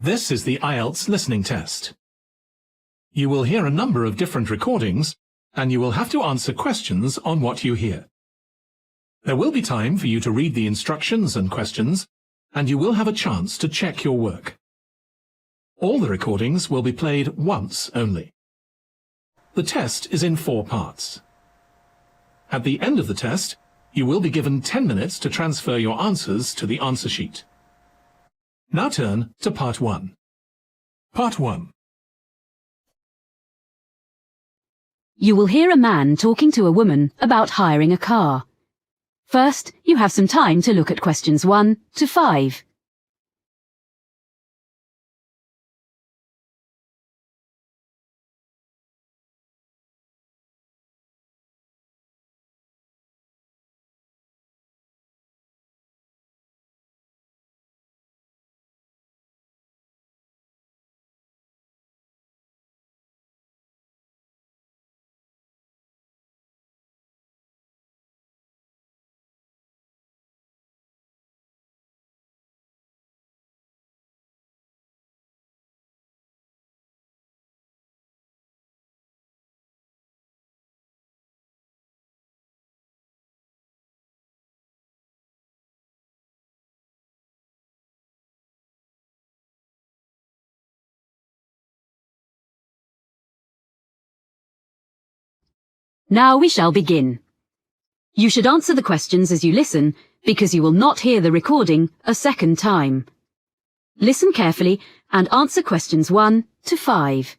This is the Ielts listening test. You will hear a number of different recordings, and you will have to answer questions on what you hear. There will be time for you to read the instructions and questions, and you will have a chance to check your work. All the recordings will be played once only. The test is in 4 parts. At the end of the test, you will be given 10 minutes to transfer your answers to the answer sheet. Now turn to Part 1. Part 1. You will hear a man talking to a woman about hiring a car. First, you have some time to look at questions 1 to 5. Now we shall begin. You should answer the questions as you listen, because you will not hear the recording a second time. Listen carefully and answer questions 1 to 5.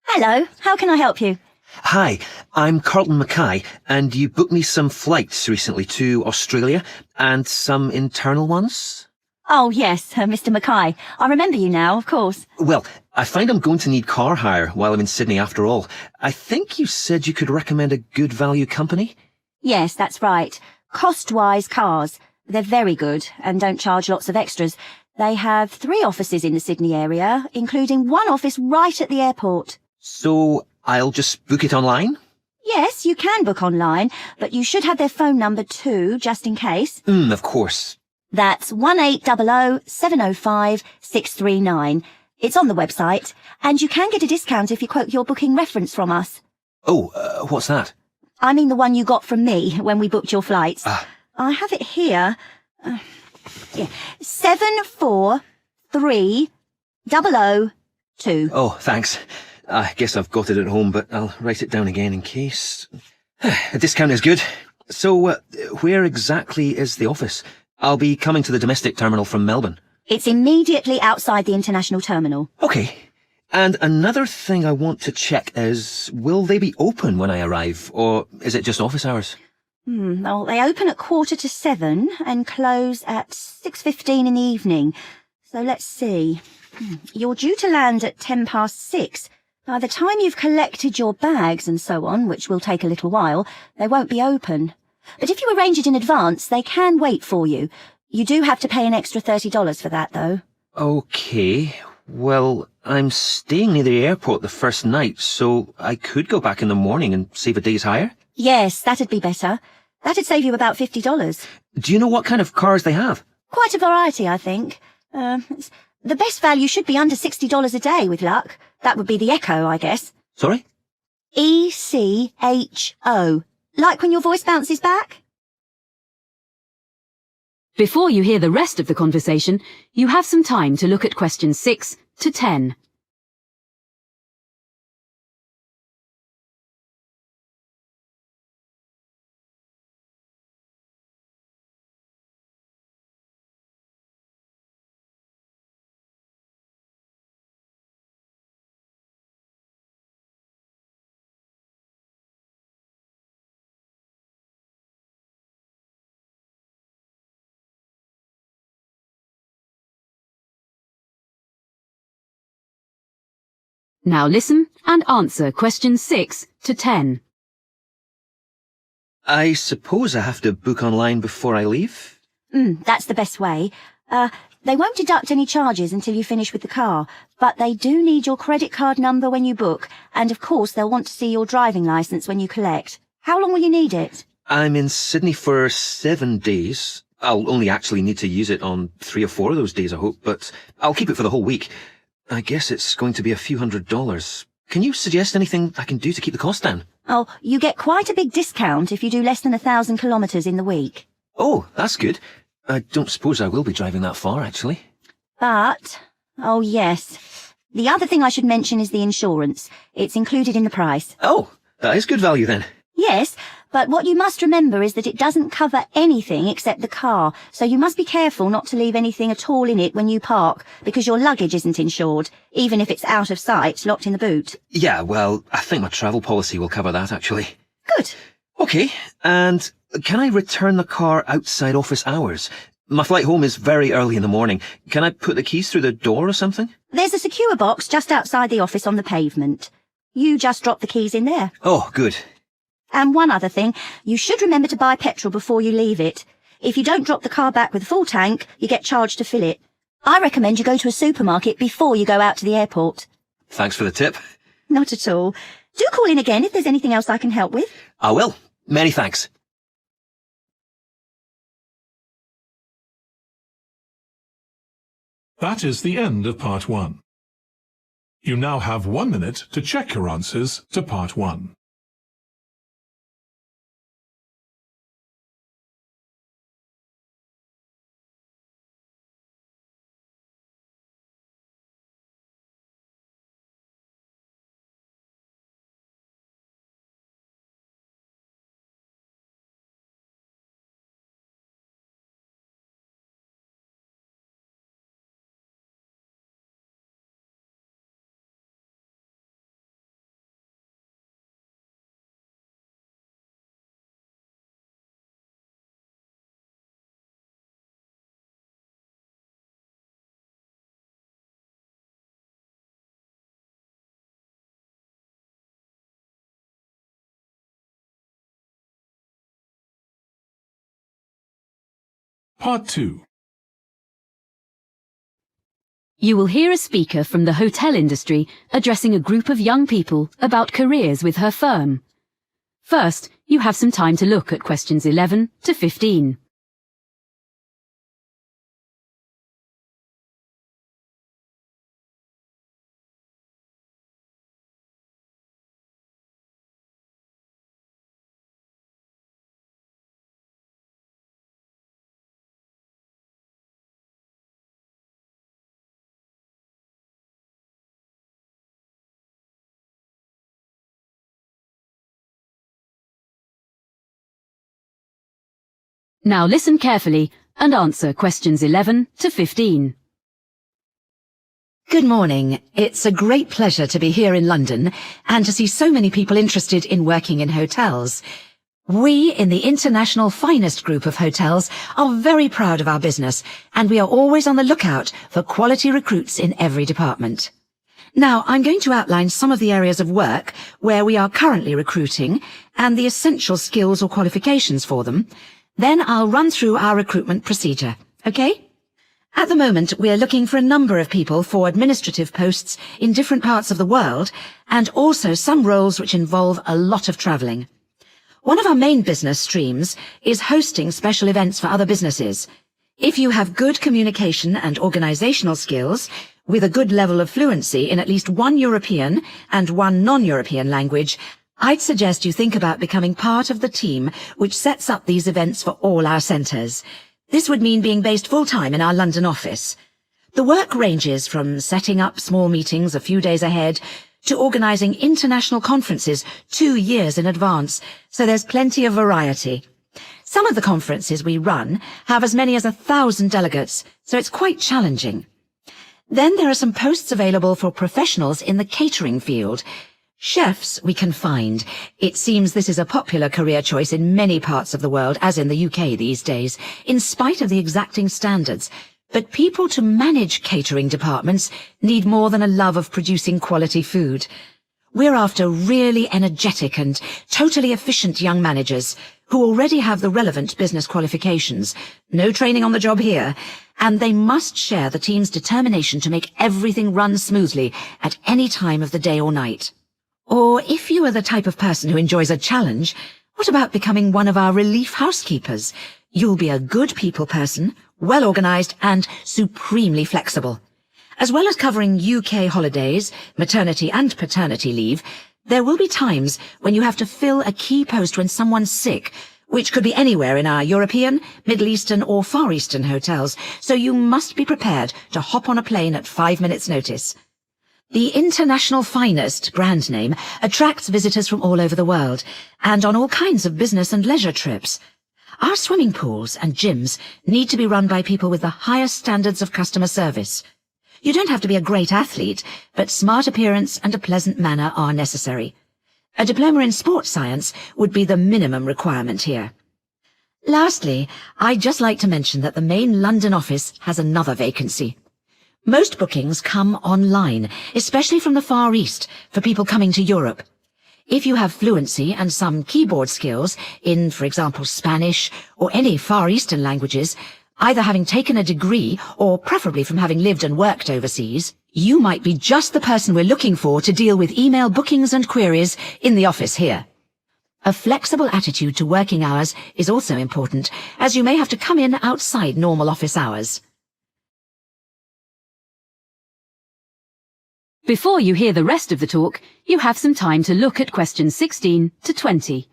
Hello, how can I help you? Hi, I'm Carlton Mackay, and you booked me some flights recently to Australia, and some internal ones? Oh yes, Mr. Mackay. I remember you now, of course. Well, I find I'm going to need car hire while I'm in Sydney after all. I think you said you could recommend a good value company? Yes, that's right. Cost-wise cars. They're very good and don't charge lots of extras. They have 3 offices in the Sydney area, including 1 office right at the airport. So I'll just book it online? Yes, you can book online, but you should have their phone number too, just in case. Of course. That's 1800 705 639. It's on the website, and you can get a discount if you quote your booking reference from us. Oh, what's that? I mean the one you got from me when we booked your flights. I have it here. 743002. Oh, thanks. I guess I've got it at home, but I'll write it down again in case. A discount is good. So, where exactly is the office? I'll be coming to the domestic terminal from Melbourne. It's immediately outside the international terminal. Okay. And another thing I want to check is, will they be open when I arrive, or is it just office hours? Well, they open at 7:15 and close at 6:15 in the evening. So let's see. You're due to land at 6:10. By the time you've collected your bags and so on, which will take a little while, they won't be open. But if you arrange it in advance, they can wait for you. You do have to pay an extra $30 for that, though. Okay. Well, I'm staying near the airport the first night, so I could go back in the morning and save a day's hire? Yes, that'd be better. That'd save you about $50. Do you know what kind of cars they have? Quite a variety, I think. The best value should be under $60 a day, with luck. That would be the Echo, I guess. Sorry? ECHO. Like when your voice bounces back? Before you hear the rest of the conversation, you have some time to look at questions 6 to 10. Now listen and answer questions 6 to 10. I suppose I have to book online before I leave? That's the best way. They won't deduct any charges until you finish with the car, but they do need your credit card number when you book, and of course they'll want to see your driving licence when you collect. How long will you need it? I'm in Sydney for 7 days. I'll only actually need to use it on 3 or 4 of those days, I hope, but I'll keep it for the whole week. I guess it's going to be a few $100s. Can you suggest anything I can do to keep the cost down? Oh, you get quite a big discount if you do less than 1,000 kilometres in the week. Oh, that's good. I don't suppose I will be driving that far, actually. But, oh yes, the other thing I should mention is the insurance. It's included in the price. Oh, that is good value then. Yes, but what you must remember is that it doesn't cover anything except the car, so you must be careful not to leave anything at all in it when you park, because your luggage isn't insured, even if it's out of sight, locked in the boot. Yeah, well, I think my travel policy will cover that, actually. Good. Okay, and can I return the car outside office hours? My flight home is very early in the morning. Can I put the keys through the door or something? There's a secure box just outside the office on the pavement. You just drop the keys in there. Oh, good. And one other thing, you should remember to buy petrol before you leave it. If you don't drop the car back with a full tank, you get charged to fill it. I recommend you go to a supermarket before you go out to the airport. Thanks for the tip. Not at all. Do call in again if there's anything else I can help with. I will. Many thanks. That is the end of Part 1. You now have 1 minute to check your answers to Part 1. Part 2. You will hear a speaker from the hotel industry addressing a group of young people about careers with her firm. First, you have some time to look at questions 11 to 15. Now listen carefully and answer questions 11 to 15. Good morning. It's a great pleasure to be here in London and to see so many people interested in working in hotels. We in the International Finest Group of Hotels are very proud of our business, and we are always on the lookout for quality recruits in every department. Now, I'm going to outline some of the areas of work where we are currently recruiting and the essential skills or qualifications for them. Then I'll run through our recruitment procedure, okay? At the moment, we're looking for a number of people for administrative posts in different parts of the world, and also some roles which involve a lot of travelling. One of our main business streams is hosting special events for other businesses. If you have good communication and organisational skills, with a good level of fluency in at least one European and one non-European language, I'd suggest you think about becoming part of the team which sets up these events for all our centres. This would mean being based full-time in our London office. The work ranges from setting up small meetings a few days ahead to organising international conferences 2 years in advance, so there's plenty of variety. Some of the conferences we run have as many as 1,000 delegates, so it's quite challenging. Then there are some posts available for professionals in the catering field. Chefs we can find. It seems this is a popular career choice in many parts of the world, as in the UK these days, in spite of the exacting standards. But people to manage catering departments need more than a love of producing quality food. We're after really energetic and totally efficient young managers who already have the relevant business qualifications. No training on the job here. And they must share the team's determination to make everything run smoothly at any time of the day or night. Or if you are the type of person who enjoys a challenge, what about becoming one of our relief housekeepers? You'll be a good people person, well-organised and supremely flexible. As well as covering UK holidays, maternity and paternity leave, there will be times when you have to fill a key post when someone's sick, which could be anywhere in our European, Middle Eastern or Far Eastern hotels, so you must be prepared to hop on a plane at 5 minutes' notice. The International Finest brand name attracts visitors from all over the world and on all kinds of business and leisure trips. Our swimming pools and gyms need to be run by people with the highest standards of customer service. You don't have to be a great athlete, but smart appearance and a pleasant manner are necessary. A diploma in sports science would be the minimum requirement here. Lastly, I'd just like to mention that the main London office has another vacancy. Most bookings come online, especially from the Far East, for people coming to Europe. If you have fluency and some keyboard skills in, for example, Spanish or any Far Eastern languages, either having taken a degree or preferably from having lived and worked overseas, you might be just the person we're looking for to deal with email bookings and queries in the office here. A flexible attitude to working hours is also important, as you may have to come in outside normal office hours. Before you hear the rest of the talk, you have some time to look at questions 16 to 20.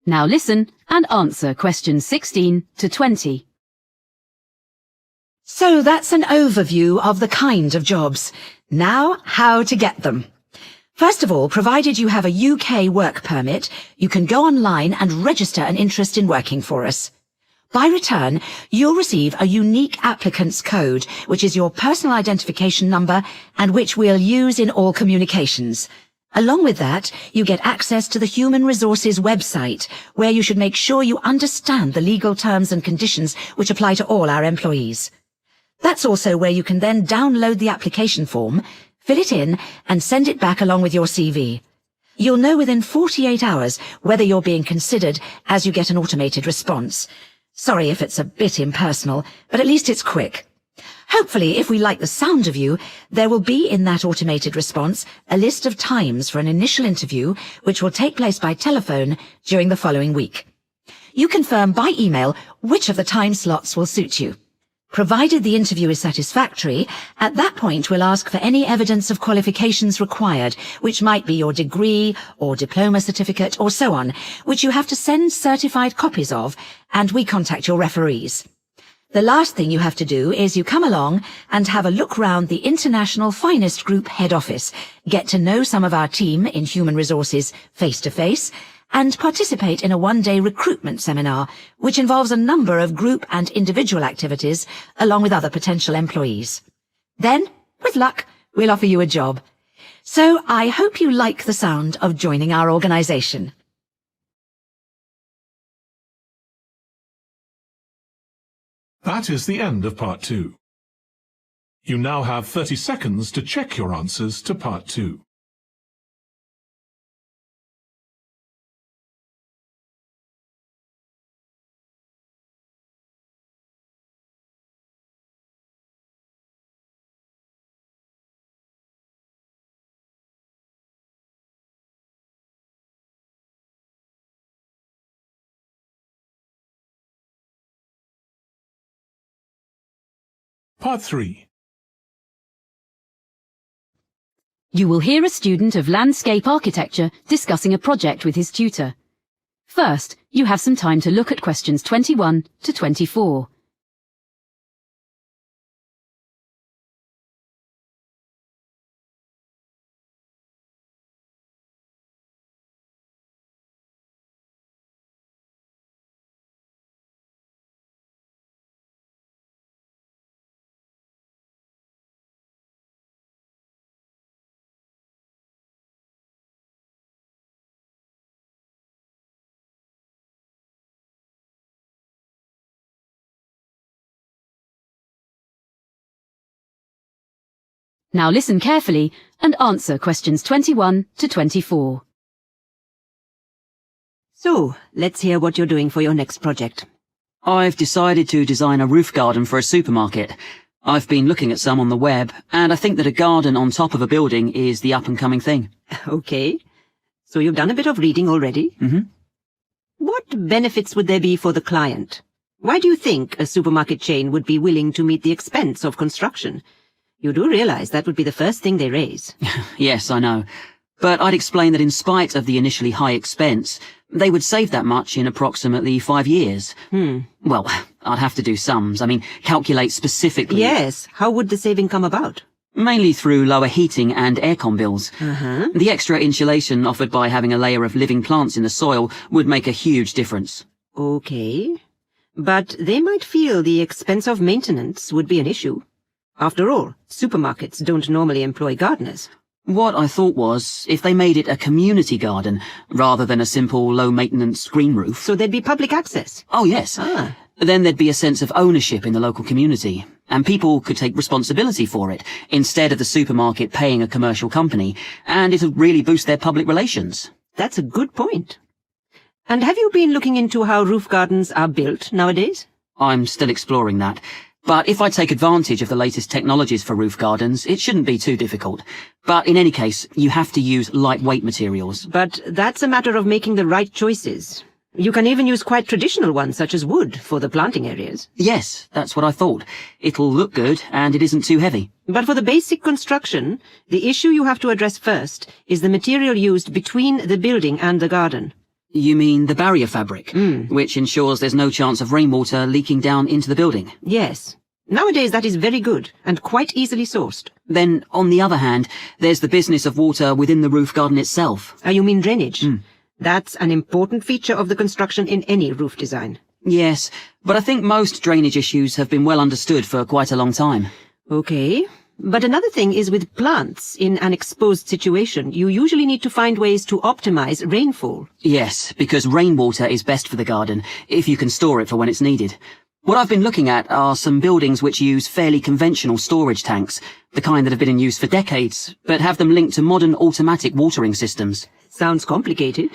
Now listen and answer questions 16 to 20. So that's an overview of the kind of jobs. Now, how to get them. First of all, provided you have a UK work permit, you can go online and register an interest in working for us. By return, you'll receive a unique applicant's code, which is your personal identification number and which we'll use in all communications. Along with that, you get access to the Human Resources website, where you should make sure you understand the legal terms and conditions which apply to all our employees. That's also where you can then download the application form, fill it in, and send it back along with your CV. You'll know within 48 hours whether you're being considered, as you get an automated response. Sorry if it's a bit impersonal, but at least it's quick. Hopefully, if we like the sound of you, there will be in that automated response a list of times for an initial interview, which will take place by telephone during the following week. You confirm by email which of the time slots will suit you. Provided the interview is satisfactory, at that point we'll ask for any evidence of qualifications required, which might be your degree or diploma certificate or so on, which you have to send certified copies of, and we contact your referees. The last thing you have to do is you come along and have a look round the International Finest Group head office, get to know some of our team in human resources face-to-face, and participate in a one-day recruitment seminar, which involves a number of group and individual activities, along with other potential employees. Then, with luck, we'll offer you a job. So I hope you like the sound of joining our organisation. That is the end of Part 2. You now have 30 seconds to check your answers to Part 2. Part 3. You will hear a student of landscape architecture discussing a project with his tutor. First, you have some time to look at questions 21 to 24. Now listen carefully and answer questions 21 to 24. So, let's hear what you're doing for your next project. I've decided to design a roof garden for a supermarket. I've been looking at some on the web, and I think that a garden on top of a building is the up-and-coming thing. Okay. So you've done a bit of reading already? Mm-hmm. What benefits would there be for the client? Why do you think a supermarket chain would be willing to meet the expense of construction? You do realize that would be the first thing they raise. Yes, I know. But I'd explain that in spite of the initially high expense, they would save that much in approximately 5 years. Well, I'd have to do sums. I mean, calculate specifically. Yes. How would the saving come about? Mainly through lower heating and aircon bills. Uh-huh. The extra insulation offered by having a layer of living plants in the soil would make a huge difference. Okay. But they might feel the expense of maintenance would be an issue. After all, supermarkets don't normally employ gardeners. What I thought was, if they made it a community garden, rather than a simple low-maintenance green roof. So there'd be public access. Oh, yes. Ah. Then there'd be a sense of ownership in the local community, and people could take responsibility for it, instead of the supermarket paying a commercial company, and it'll really boost their public relations. That's a good point. And have you been looking into how roof gardens are built nowadays? I'm still exploring that. But if I take advantage of the latest technologies for roof gardens, it shouldn't be too difficult. But in any case, you have to use lightweight materials. But that's a matter of making the right choices. You can even use quite traditional ones, such as wood, for the planting areas. Yes, that's what I thought. It'll look good, and it isn't too heavy. But for the basic construction, the issue you have to address first is the material used between the building and the garden. You mean the barrier fabric, which ensures there's no chance of rainwater leaking down into the building? Yes. Nowadays that is very good, and quite easily sourced. Then, on the other hand, there's the business of water within the roof garden itself. You mean drainage? That's an important feature of the construction in any roof design. Yes, but I think most drainage issues have been well understood for quite a long time. Okay. But another thing is with plants in an exposed situation, you usually need to find ways to optimize rainfall. Yes, because rainwater is best for the garden, if you can store it for when it's needed. What I've been looking at are some buildings which use fairly conventional storage tanks, the kind that have been in use for decades, but have them linked to modern automatic watering systems. Sounds complicated.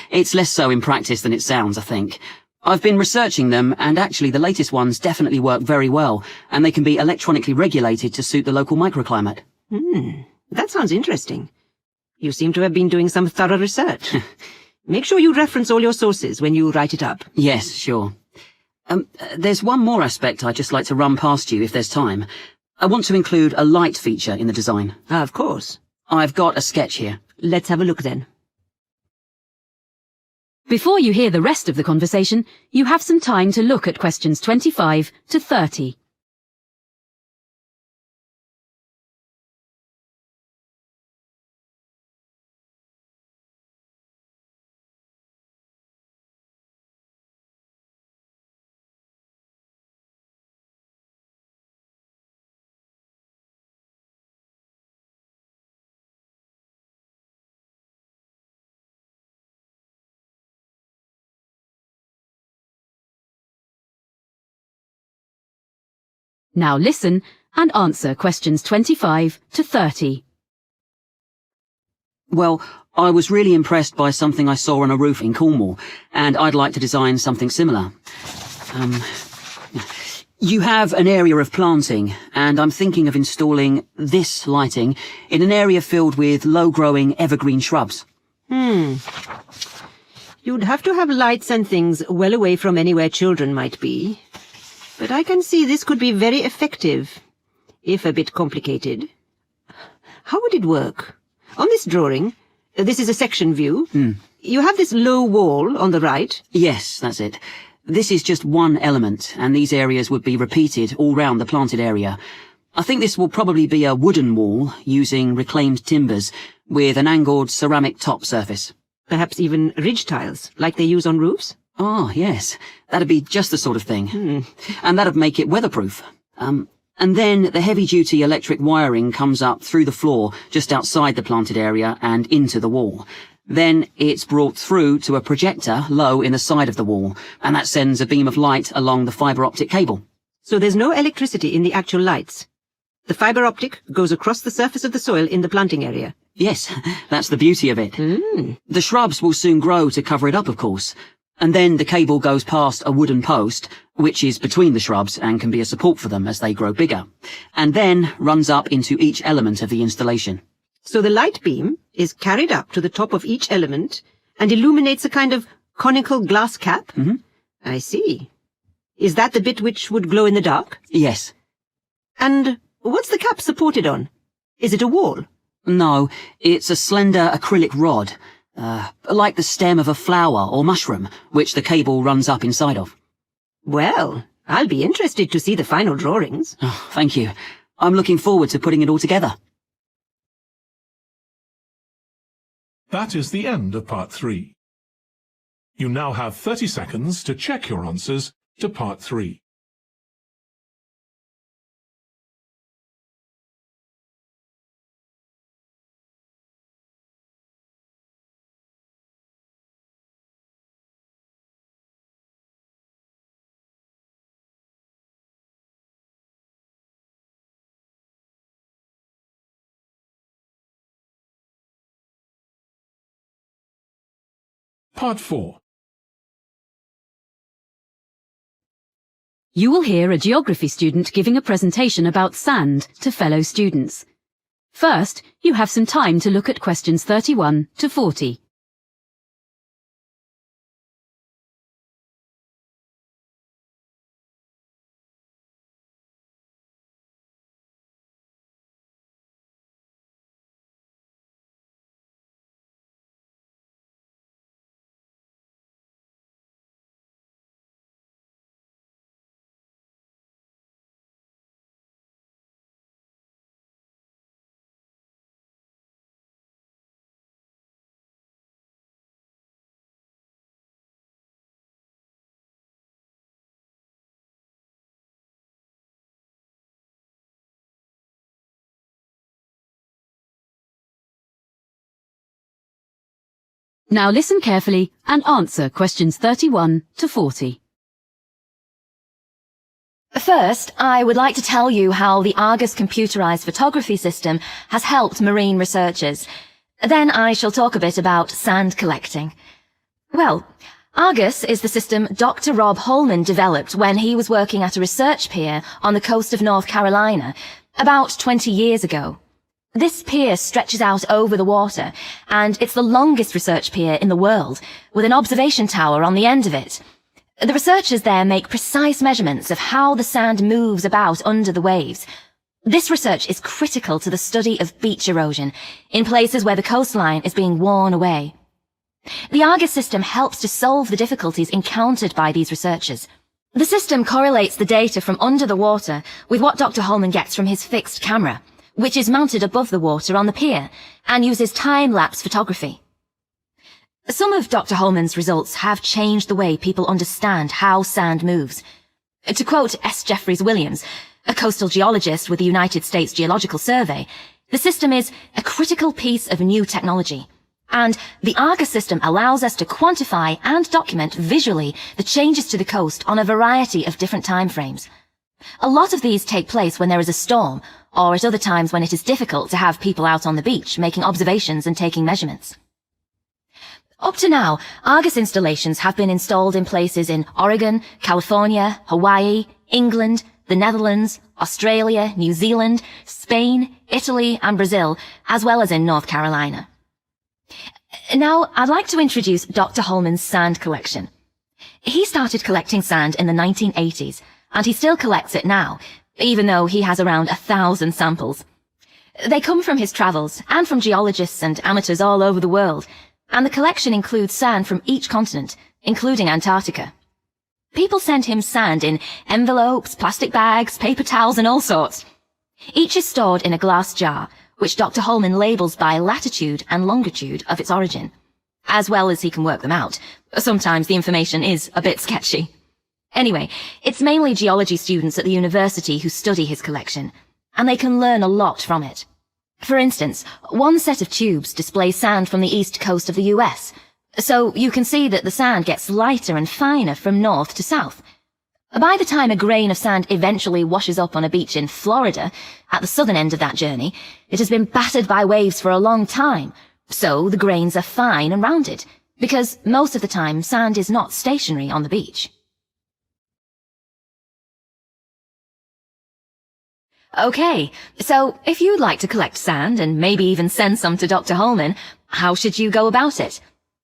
It's less so in practice than it sounds, I think. I've been researching them, and actually the latest ones definitely work very well, and they can be electronically regulated to suit the local microclimate. That sounds interesting. You seem to have been doing some thorough research. Make sure you reference all your sources when you write it up. Yes, sure. There's one more aspect I'd just like to run past you if there's time. I want to include a light feature in the design. Of course. I've got a sketch here. Let's have a look then. Before you hear the rest of the conversation, you have some time to look at questions 25 to 30. Now listen and answer questions 25 to 30. Well, I was really impressed by something I saw on a roof in Cornwall, and I'd like to design something similar. You have an area of planting, and I'm thinking of installing this lighting in an area filled with low-growing evergreen shrubs. You'd have to have lights and things well away from anywhere children might be. But I can see this could be very effective, if a bit complicated. How would it work? On this drawing, this is a section view. You have this low wall on the right. Yes, that's it. This is just one element, and these areas would be repeated all round the planted area. I think this will probably be a wooden wall, using reclaimed timbers, with an angled ceramic top surface. Perhaps even ridge tiles, like they use on roofs? Oh, yes. That'd be just the sort of thing. And that'd make it weatherproof. And then the heavy-duty electric wiring comes up through the floor just outside the planted area and into the wall. Then it's brought through to a projector low in the side of the wall, and that sends a beam of light along the fibre optic cable. So there's no electricity in the actual lights? The fibre optic goes across the surface of the soil in the planting area. Yes, that's the beauty of it. The shrubs will soon grow to cover it up, of course. And then the cable goes past a wooden post, which is between the shrubs and can be a support for them as they grow bigger, and then runs up into each element of the installation. So the light beam is carried up to the top of each element and illuminates a kind of conical glass cap? I see. Is that the bit which would glow in the dark? Yes. And what's the cap supported on? Is it a wall? No, it's a slender acrylic rod, like the stem of a flower or mushroom, which the cable runs up inside of. Well, I'll be interested to see the final drawings. Oh, thank you. I'm looking forward to putting it all together. That is the end of Part 3. You now have 30 seconds to check your answers to Part 3. Part 4. You will hear a geography student giving a presentation about sand to fellow students. First, you have some time to look at questions 31 to 40. Now listen carefully and answer questions 31 to 40. First, I would like to tell you how the Argus computerized photography system has helped marine researchers. Then I shall talk a bit about sand collecting. Well, Argus is the system Dr. Rob Holman developed when he was working at a research pier on the coast of North Carolina about 20 years ago. This pier stretches out over the water, and it's the longest research pier in the world, with an observation tower on the end of it. The researchers there make precise measurements of how the sand moves about under the waves. This research is critical to the study of beach erosion in places where the coastline is being worn away. The Argus system helps to solve the difficulties encountered by these researchers. The system correlates the data from under the water with what Dr. Holman gets from his fixed camera, which is mounted above the water on the pier and uses time-lapse photography. Some of Dr. Holman's results have changed the way people understand how sand moves. To quote S. Jeffries Williams, a coastal geologist with the United States Geological Survey, the system is a critical piece of new technology, and the Argus system allows us to quantify and document visually the changes to the coast on a variety of different time frames. A lot of these take place when there is a storm, or at other times when it is difficult to have people out on the beach making observations and taking measurements. Up to now, Argus installations have been installed in places in Oregon, California, Hawaii, England, the Netherlands, Australia, New Zealand, Spain, Italy, and Brazil, as well as in North Carolina. Now, I'd like to introduce Dr. Holman's sand collection. He started collecting sand in the 1980s, and he still collects it now, even though he has around 1,000 samples. They come from his travels and from geologists and amateurs all over the world, and the collection includes sand from each continent, including Antarctica. People send him sand in envelopes, plastic bags, paper towels, and all sorts. Each is stored in a glass jar, which Dr. Holman labels by latitude and longitude of its origin. As well as he can work them out. Sometimes the information is a bit sketchy. Anyway, it's mainly geology students at the university who study his collection, and they can learn a lot from it. For instance, one set of tubes displays sand from the east coast of the US, so you can see that the sand gets lighter and finer from north to south. By the time a grain of sand eventually washes up on a beach in Florida, at the southern end of that journey, it has been battered by waves for a long time, so the grains are fine and rounded, because most of the time sand is not stationary on the beach. Okay, so if you'd like to collect sand and maybe even send some to Dr. Holman, how should you go about it?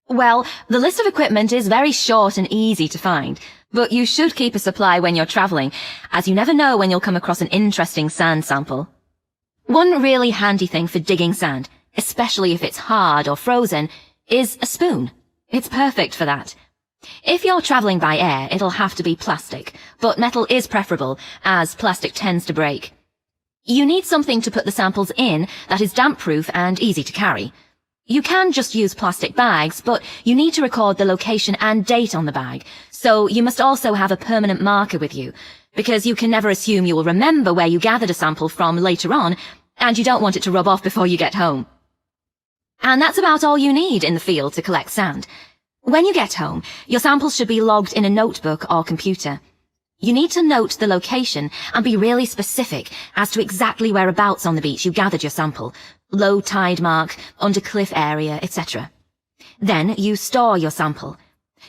Well, the list of equipment is very short and easy to find, but you should keep a supply when you're traveling, as you never know when you'll come across an interesting sand sample. One really handy thing for digging sand, especially if it's hard or frozen, is a spoon. It's perfect for that. If you're traveling by air, it'll have to be plastic, but metal is preferable, as plastic tends to break. You need something to put the samples in that is damp-proof and easy to carry. You can just use plastic bags, but you need to record the location and date on the bag, so you must also have a permanent marker with you, because you can never assume you will remember where you gathered a sample from later on, and you don't want it to rub off before you get home. And that's about all you need in the field to collect sand. When you get home, your samples should be logged in a notebook or computer. You need to note the location and be really specific as to exactly whereabouts on the beach you gathered your sample, low tide mark, under cliff area, etc. Then you store your sample.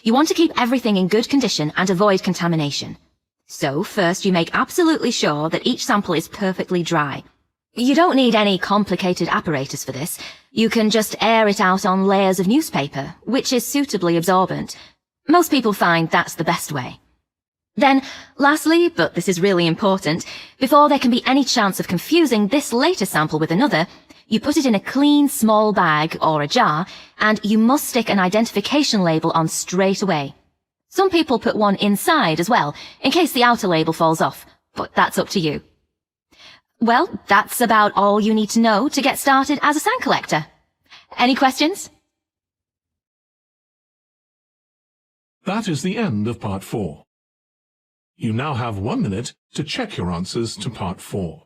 You want to keep everything in good condition and avoid contamination. So first you make absolutely sure that each sample is perfectly dry. You don't need any complicated apparatus for this. You can just air it out on layers of newspaper, which is suitably absorbent. Most people find that's the best way. Then, lastly, but this is really important, before there can be any chance of confusing this later sample with another, you put it in a clean small bag or a jar, and you must stick an identification label on straight away. Some people put one inside as well, in case the outer label falls off, but that's up to you. Well, that's about all you need to know to get started as a sand collector. Any questions? That is the end of Part 4. You now have 1 minute to check your answers to Part 4.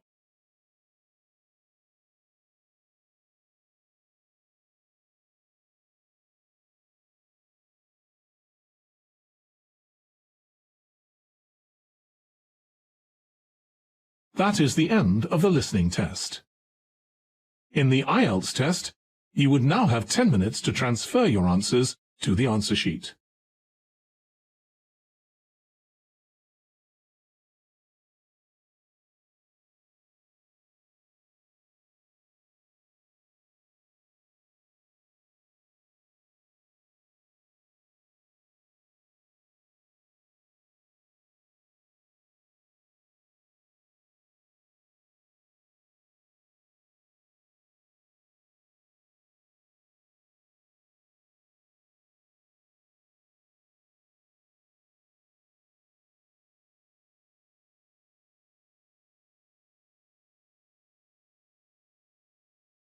That is the end of the listening test. In the Ielts test, you would now have 10 minutes to transfer your answers to the answer sheet.